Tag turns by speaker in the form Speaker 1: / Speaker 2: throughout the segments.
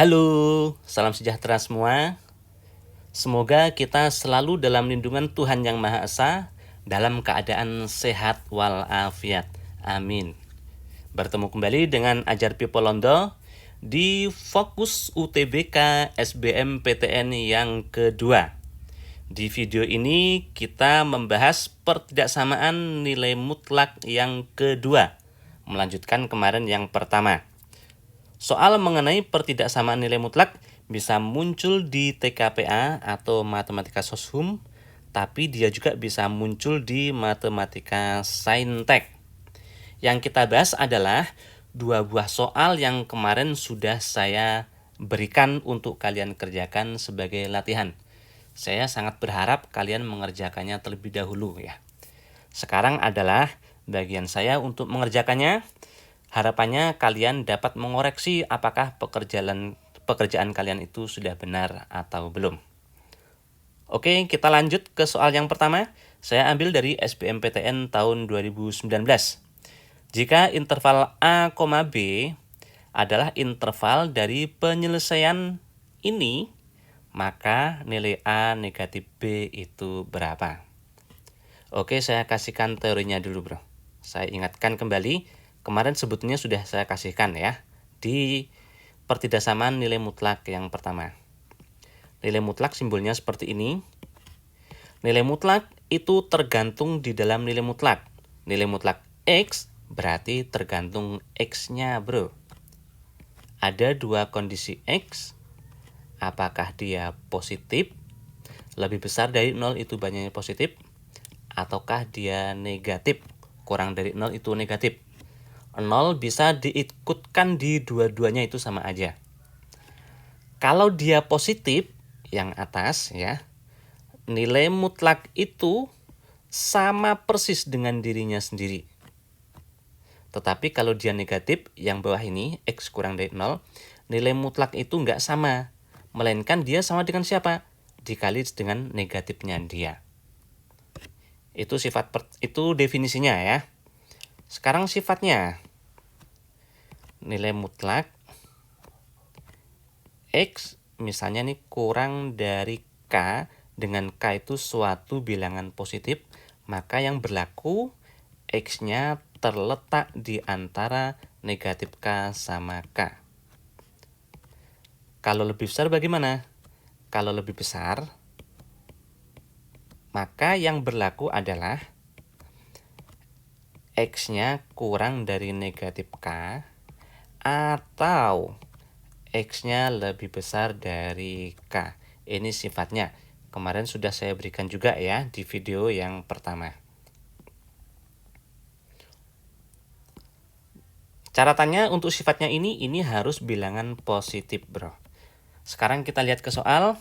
Speaker 1: Halo, salam sejahtera semua. Semoga kita selalu dalam lindungan Tuhan Yang Maha Esa, dalam keadaan sehat walafiat. Amin. Bertemu kembali dengan Ajar Pipo Londo di Fokus UTBK SBMPTN yang kedua. Di video ini kita membahas pertidaksamaan nilai mutlak yang kedua, melanjutkan kemarin yang pertama. Soal mengenai pertidaksamaan nilai mutlak bisa muncul di TKPA atau Matematika Soshum, tapi dia juga bisa muncul di Matematika Saintek. Yang kita bahas adalah dua buah soal yang kemarin sudah saya berikan untuk kalian kerjakan sebagai latihan. Saya sangat berharap kalian mengerjakannya terlebih dahulu ya. Sekarang adalah bagian saya untuk mengerjakannya. Harapannya kalian dapat mengoreksi apakah pekerjaan kalian itu sudah benar atau belum. Oke, kita lanjut ke soal yang pertama. Saya ambil dari SBMPTN tahun 2019. Jika interval A, B adalah interval dari penyelesaian ini, maka nilai A negatif B itu berapa? Oke, saya kasihkan teorinya dulu, bro. Saya ingatkan kembali. Kemarin sebetulnya sudah saya kasihkan ya di pertidaksamaan nilai mutlak yang pertama. Nilai mutlak simbolnya seperti ini. Nilai mutlak itu tergantung di dalam nilai mutlak. Nilai mutlak X berarti tergantung X-nya, bro. Ada dua kondisi X. Apakah dia positif, lebih besar dari 0 itu banyaknya positif, ataukah dia negatif, kurang dari 0 itu negatif. 0 bisa diikutkan di dua-duanya itu sama aja. Kalau dia positif, yang atas ya, nilai mutlak itu sama persis dengan dirinya sendiri. Tetapi kalau dia negatif, yang bawah ini, X kurang dari 0, nilai mutlak itu nggak sama. Melainkan dia sama dengan siapa? Dikali dengan negatifnya dia. Itu definisinya ya. Sekarang sifatnya. Nilai mutlak X misalnya nih kurang dari K, dengan K itu suatu bilangan positif, maka yang berlaku X-nya terletak di antara negatif K sama K. Kalau lebih besar bagaimana? Kalau lebih besar, maka yang berlaku adalah X-nya kurang dari negatif K atau X-nya lebih besar dari K. Ini sifatnya. Kemarin sudah saya berikan juga ya di video yang pertama. Catatannya untuk sifatnya ini harus bilangan positif, bro. Sekarang kita lihat ke soal.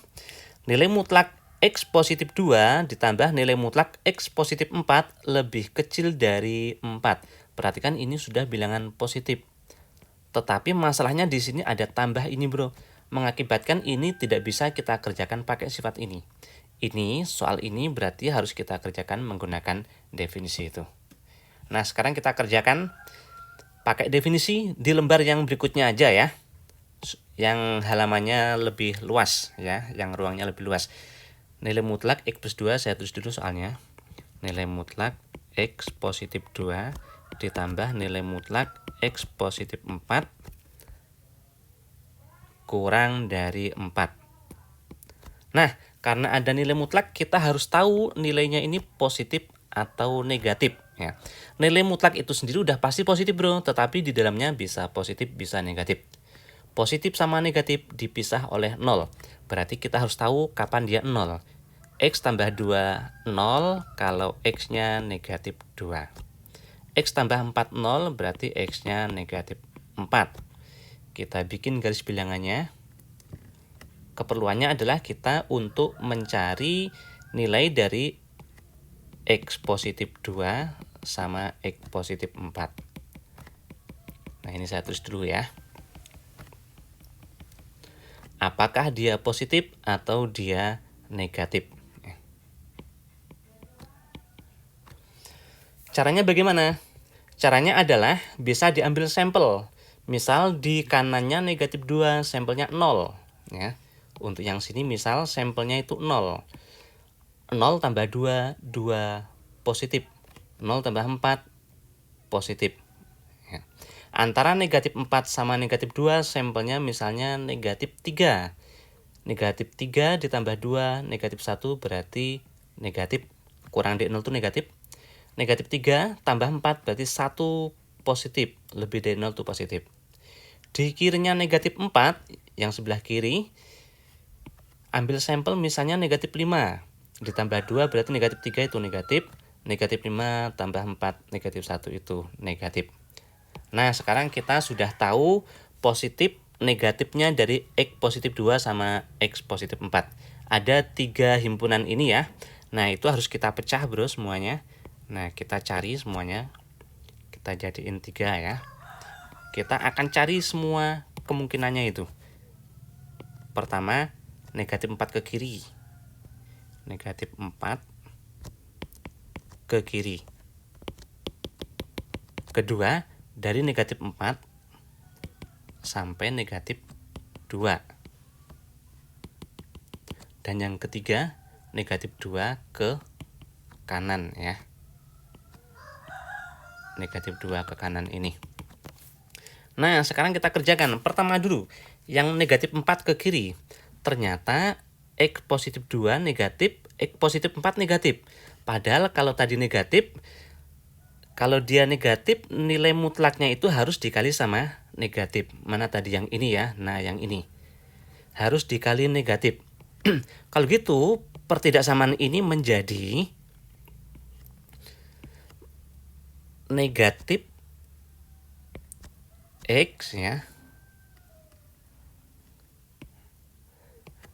Speaker 1: Nilai mutlak X positif 2 ditambah nilai mutlak X positif 4 lebih kecil dari 4. Perhatikan ini sudah bilangan positif. Tetapi masalahnya di sini ada tambah ini, bro. Mengakibatkan ini tidak bisa kita kerjakan pakai sifat ini. Soal ini berarti harus kita kerjakan menggunakan definisi itu. Nah, sekarang kita kerjakan pakai definisi di lembar yang berikutnya aja ya. Yang halamannya lebih luas ya, yang ruangnya lebih luas. Nilai mutlak X plus 2, saya tulis dulu soalnya. Nilai mutlak X positif 2 ditambah nilai mutlak X positif 4 kurang dari 4. Nah, karena ada nilai mutlak, kita harus tahu nilainya ini positif atau negatif ya. Nilai mutlak itu sendiri udah pasti positif, bro, tetapi di dalamnya bisa positif, bisa negatif. Positif sama negatif dipisah oleh 0. Berarti kita harus tahu kapan dia 0. X tambah 2, 0 kalau X-nya negatif 2. X tambah 4, 0 berarti X-nya negatif 4. Kita bikin garis bilangannya. Keperluannya adalah kita untuk mencari nilai dari X positif 2 sama X positif 4. Nah, ini saya tulis dulu ya. Apakah dia positif atau dia negatif? Caranya bagaimana? Caranya adalah bisa diambil sampel. Misal di kanannya negatif 2, sampelnya 0. Ya. Untuk yang sini misal sampelnya itu 0. 0 tambah 2, 2 positif. 0 tambah 4, positif. Ya. Antara negatif 4 sama negatif 2, sampelnya misalnya negatif 3. Negatif 3 ditambah 2, negatif 1 berarti negatif. Kurang dari 0 itu negatif. Negatif 3 tambah 4 berarti 1 positif. Lebih dari 0 itu positif. Di kirinya negatif 4, yang sebelah kiri, ambil sampel misalnya negatif 5. Ditambah 2 berarti negatif 3 itu negatif. Negatif 5 tambah 4, negatif 1 itu negatif. Nah, sekarang kita sudah tahu positif negatifnya dari X positif 2 sama X positif 4. Ada 3 himpunan ini ya. Nah, itu harus kita pecah bro semuanya. Nah, kita cari semuanya. Kita jadiin 3 ya. Kita akan cari semua kemungkinannya itu. Pertama, negatif 4 ke kiri. Negatif 4 ke kiri. Kedua, dari negatif 4 sampai negatif 2. Dan yang ketiga, negatif 2 ke kanan ya. Negatif 2 ke kanan ini. Nah, sekarang kita kerjakan. Pertama dulu, yang negatif 4 ke kiri. Ternyata X positif 2 negatif, X positif 4 negatif. Padahal kalau tadi negatif, kalau dia negatif, nilai mutlaknya itu harus dikali sama negatif. Mana tadi yang ini ya? Nah, yang ini. Harus dikali negatif. Kalau gitu, pertidaksamaan ini menjadi negatif X ya.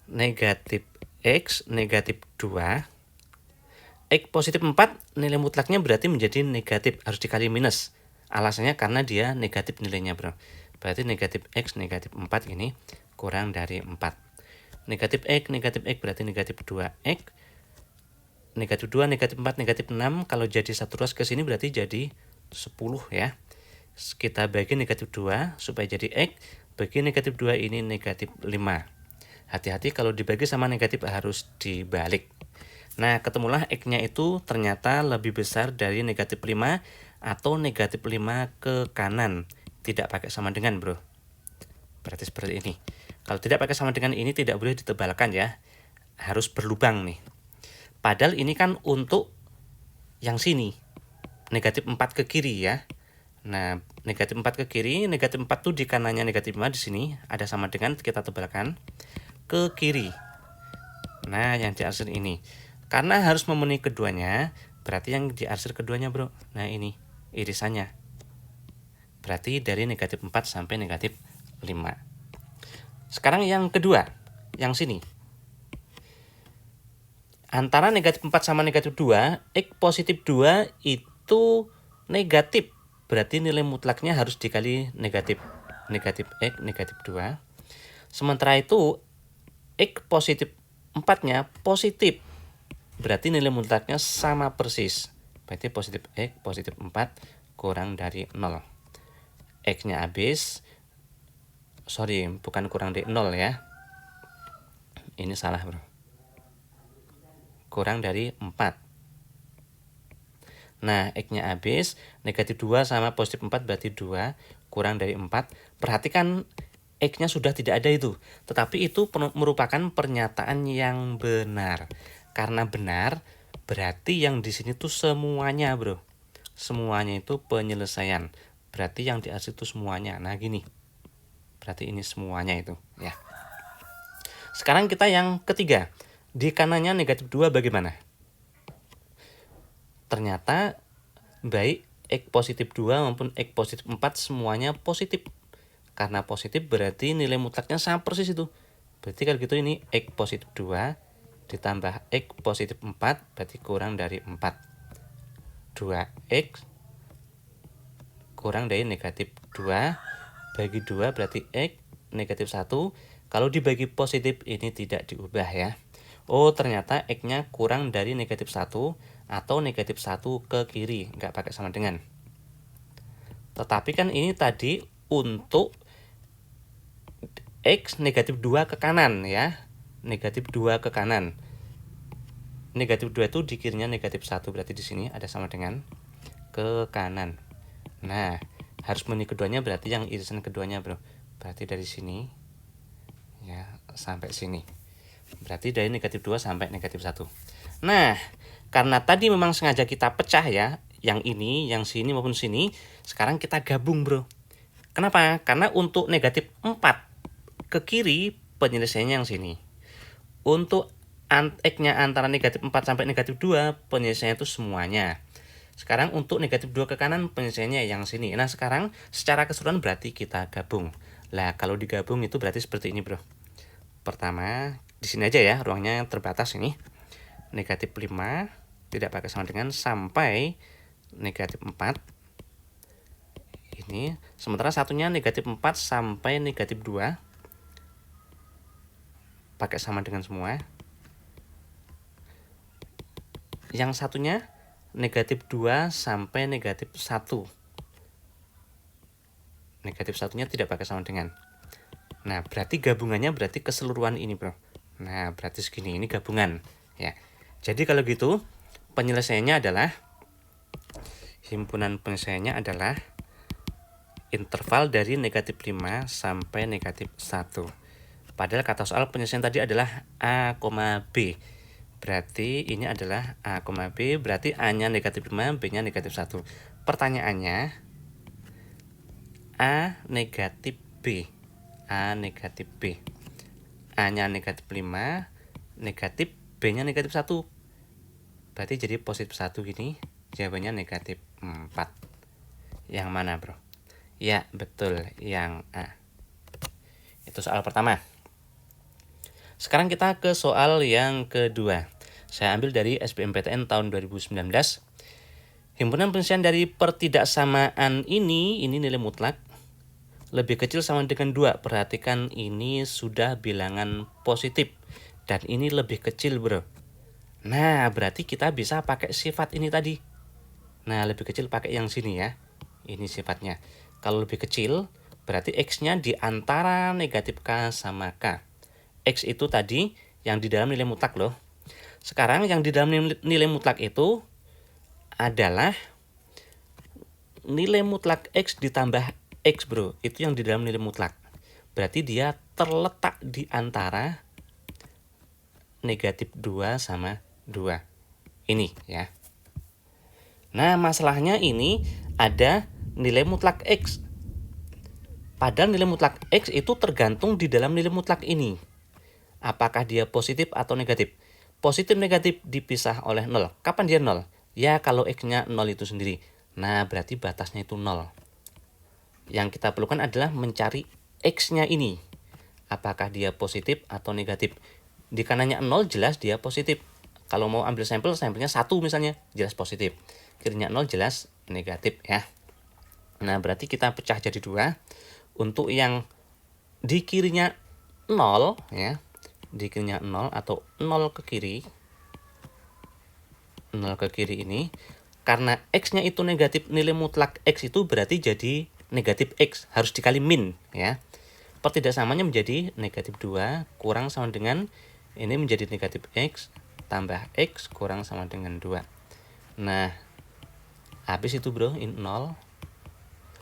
Speaker 1: Negatif X, negatif 2. X positif 4, nilai mutlaknya berarti menjadi negatif. Harus dikali minus. Alasannya karena dia negatif nilainya bro. Berarti negatif X, negatif 4 ini kurang dari 4. Negatif X berarti negatif 2X. Negatif 2, negatif 4, negatif 6. Kalau jadi satu ruas ke sini berarti jadi 10 ya. Kita bagi negatif 2 supaya jadi X. Bagi negatif 2 ini negatif 5. Hati-hati kalau dibagi sama negatif harus dibalik. Nah, ketemulah X-nya itu ternyata lebih besar dari negatif 5 atau negatif 5 ke kanan. Tidak pakai sama dengan bro. Berarti seperti ini. Kalau tidak pakai sama dengan ini tidak boleh ditebalkan ya. Harus berlubang nih. Padahal ini kan untuk yang sini. Negatif 4 ke kiri ya. Nah, negatif 4 ke kiri, negatif 4 tuh di kanannya negatif 5 di sini. Ada sama dengan kita tebalkan ke kiri. Nah, yang diarsir ini. Karena harus memenuhi keduanya, berarti yang diarsir keduanya bro. Nah, ini irisannya. Berarti dari negatif 4 sampai negatif 5. Sekarang yang kedua, yang sini. Antara negatif 4 sama negatif 2, X positif 2 itu negatif. Berarti nilai mutlaknya harus dikali negatif. Negatif X, negatif 2. Sementara itu, X positif 4-nya positif. Berarti nilai mutlaknya sama persis. Berarti positif X, positif 4 kurang dari 0. X-nya habis. Sorry, bukan kurang dari 0 ya. Ini salah bro. Kurang dari 4. Nah, X-nya habis, negatif 2 sama positif 4 berarti 2, kurang dari 4. Perhatikan X-nya sudah tidak ada itu. Tetapi itu merupakan pernyataan yang benar. Karena benar, berarti yang di sini tuh semuanya bro. Semuanya itu penyelesaian. Berarti yang diarsir itu semuanya. Nah gini. Berarti ini semuanya itu ya. Sekarang kita yang ketiga. Di kanannya negatif 2 bagaimana? Ternyata baik X positif 2 maupun X positif 4 semuanya positif. Karena positif berarti nilai mutlaknya sama persis itu. Berarti kalau gitu ini X positif 2 ditambah X positif 4 berarti kurang dari 4. 2X kurang dari negatif 2 bagi 2 berarti X negatif 1. Kalau dibagi positif ini tidak diubah ya. Oh ternyata X-nya kurang dari negatif 1 atau negatif 1 ke kiri, nggak pakai sama dengan. Tetapi kan ini tadi untuk X negatif 2 ke kanan ya. Negatif 2 ke kanan. Negatif 2 itu di kirinya negatif 1, berarti di sini ada sama dengan ke kanan. Nah, harus meni keduanya berarti yang irisan keduanya, Bro. Berarti dari sini ya sampai sini. Berarti dari negatif 2 sampai negatif 1. Nah, karena tadi memang sengaja kita pecah ya, yang ini, yang sini maupun sini, sekarang kita gabung, Bro. Kenapa? Karena untuk negatif 4 ke kiri penyelesaiannya yang sini. Untuk X-nya antara negatif 4 sampai negatif 2 penyelesaiannya itu semuanya. Sekarang untuk negatif 2 ke kanan penyelesaiannya yang sini. Nah, sekarang secara keseluruhan berarti kita gabung. Lah, kalau digabung itu berarti seperti ini, Bro. Pertama, di sini aja ya, ruangnya terbatas ini. Negatif 5 tidak pakai sama dengan sampai negatif 4. Ini, sementara satunya negatif 4 sampai negatif 2. Pakai sama dengan semua. Yang satunya negatif 2 sampai negatif 1. Negatif satunya tidak pakai sama dengan. Nah, berarti gabungannya berarti keseluruhan ini, Bro. Nah, berarti segini, ini gabungan ya. Jadi kalau gitu penyelesaiannya adalah himpunan penyelesaiannya adalah interval dari negatif 5 sampai negatif 1. Padahal kata soal penyelesaian tadi adalah A, B. Berarti ini adalah A, B. Berarti A-nya negatif 5, B-nya negatif 1. Pertanyaannya, A negatif B. A negatif B. A-nya negatif 5, negatif, B-nya negatif 1. Berarti jadi positif 1 gini, jawabannya negatif 4. Yang mana, Bro? Ya, betul, yang A. Itu soal pertama. Sekarang kita ke soal yang kedua. Saya ambil dari SBMPTN tahun 2019. Himpunan penyelesaian dari pertidaksamaan ini nilai mutlak lebih kecil sama dengan 2. Perhatikan ini sudah bilangan positif. Dan ini lebih kecil, Bro. Nah, berarti kita bisa pakai sifat ini tadi. Nah, lebih kecil pakai yang sini ya. Ini sifatnya. Kalau lebih kecil, berarti X-nya di antara negatif K sama K. X itu tadi yang di dalam nilai mutlak loh. Sekarang yang di dalam nilai mutlak itu adalah nilai mutlak X ditambah X, Bro. Itu yang di dalam nilai mutlak. Berarti dia terletak di antara negatif 2 sama 2. Ini ya. Nah, masalahnya ini ada nilai mutlak X. Padahal nilai mutlak X itu tergantung di dalam nilai mutlak ini. Apakah dia positif atau negatif? Positif negatif dipisah oleh 0. Kapan dia 0? Ya kalau X-nya 0 itu sendiri. Nah, berarti batasnya itu 0. Yang kita perlukan adalah mencari X-nya ini. Apakah dia positif atau negatif? Di kanannya 0 jelas dia positif. Kalau mau ambil sampelnya 1 misalnya, jelas positif. Kirinya 0 jelas negatif ya. Nah, berarti kita pecah jadi 2. Untuk yang di kirinya 0 ya, di kirinya 0 atau 0 ke kiri, 0 ke kiri ini, karena X-nya itu negatif, nilai mutlak X itu berarti jadi negatif X, harus dikali min ya. Pertidaksamanya menjadi negatif 2 kurang sama dengan ini menjadi negatif X tambah X kurang sama dengan 2. Nah, habis itu, Bro, ini 0.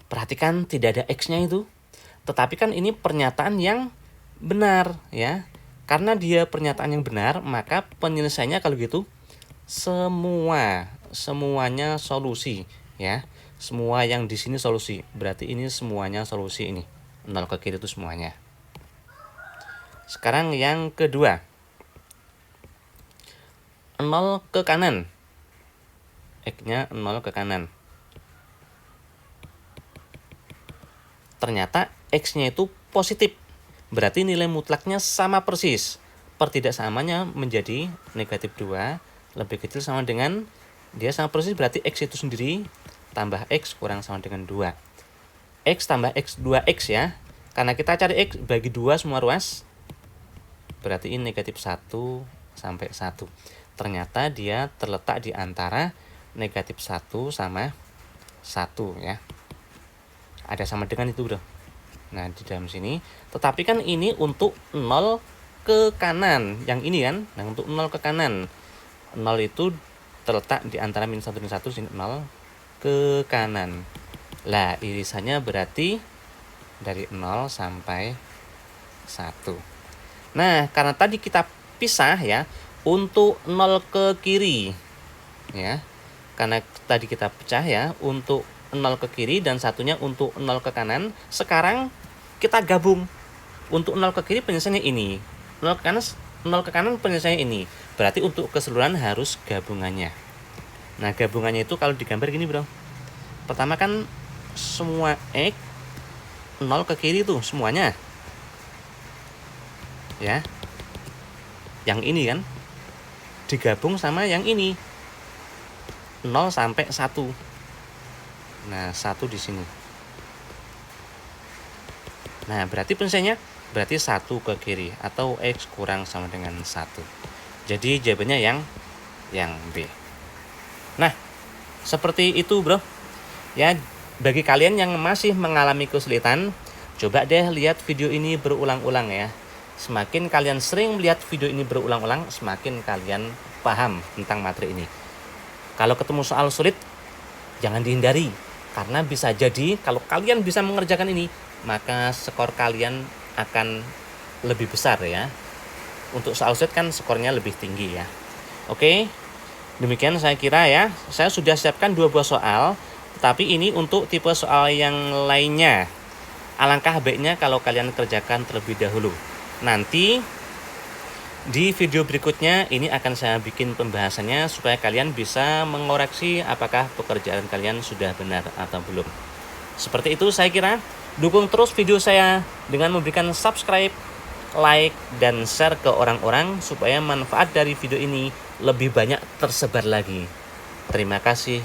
Speaker 1: Perhatikan tidak ada X-nya itu. Tetapi kan ini pernyataan yang benar ya. Karena dia pernyataan yang benar, maka penyelesaiannya kalau gitu semuanya solusi ya. Semua yang di sini solusi. Berarti ini semuanya solusi ini. 0 ke kiri itu semuanya. Sekarang yang kedua. 0 ke kanan. X-nya 0 ke kanan. Ternyata X-nya itu positif. Berarti nilai mutlaknya sama persis. Pertidaksamanya menjadi negatif 2 lebih kecil sama dengan, dia sama persis berarti X itu sendiri tambah X kurang sama dengan 2. X tambah X 2X ya. Karena kita cari X bagi 2 semua ruas. Berarti ini negatif 1 sampai 1. Ternyata dia terletak di antara negatif 1 sama 1 ya. Ada sama dengan itu, Bro. Nah, di dalam sini. Tetapi kan ini untuk 0 ke kanan. Yang ini kan. Nah, untuk 0 ke kanan. 0 itu terletak di antara -1 dan 1. Sini 0 ke kanan. Lah, irisannya berarti dari 0 sampai 1. Nah, karena tadi kita pisah ya, untuk 0 ke kiri. Ya. Karena tadi kita pecah ya, untuk 0 ke kiri dan satunya untuk 0 ke kanan. Sekarang kita gabung. Untuk 0 ke kiri penyelesaiannya ini. 0 ke kanan penyelesaiannya ini. Berarti untuk keseluruhan harus gabungannya. Nah, gabungannya itu kalau digambar gini, Bro. Pertama kan semua X 0 ke kiri tuh semuanya. Ya. Yang ini kan digabung sama yang ini. 0 sampai 1. Nah, 1 di sini. Nah, berarti penyelesaiannya berarti 1 ke kiri atau X kurang sama dengan 1. Jadi jawabannya yang B. Nah, seperti itu, Bro. Ya, bagi kalian yang masih mengalami kesulitan, coba deh lihat video ini berulang-ulang ya. Semakin kalian sering melihat video ini berulang-ulang, semakin kalian paham tentang materi ini. Kalau ketemu soal sulit, jangan dihindari. Karena bisa jadi kalau kalian bisa mengerjakan ini, maka skor kalian akan lebih besar ya. Untuk soal sulit kan skornya lebih tinggi ya. Oke, demikian saya kira ya. Saya sudah siapkan 2 buah soal, tapi ini untuk tipe soal yang lainnya. Alangkah baiknya kalau kalian kerjakan terlebih dahulu. Nanti di video berikutnya ini akan saya bikin pembahasannya supaya kalian bisa mengoreksi apakah pekerjaan kalian sudah benar atau belum. Seperti itu saya kira. Dukung terus video saya dengan memberikan subscribe, like, dan share ke orang-orang supaya manfaat dari video ini lebih banyak tersebar lagi. Terima kasih.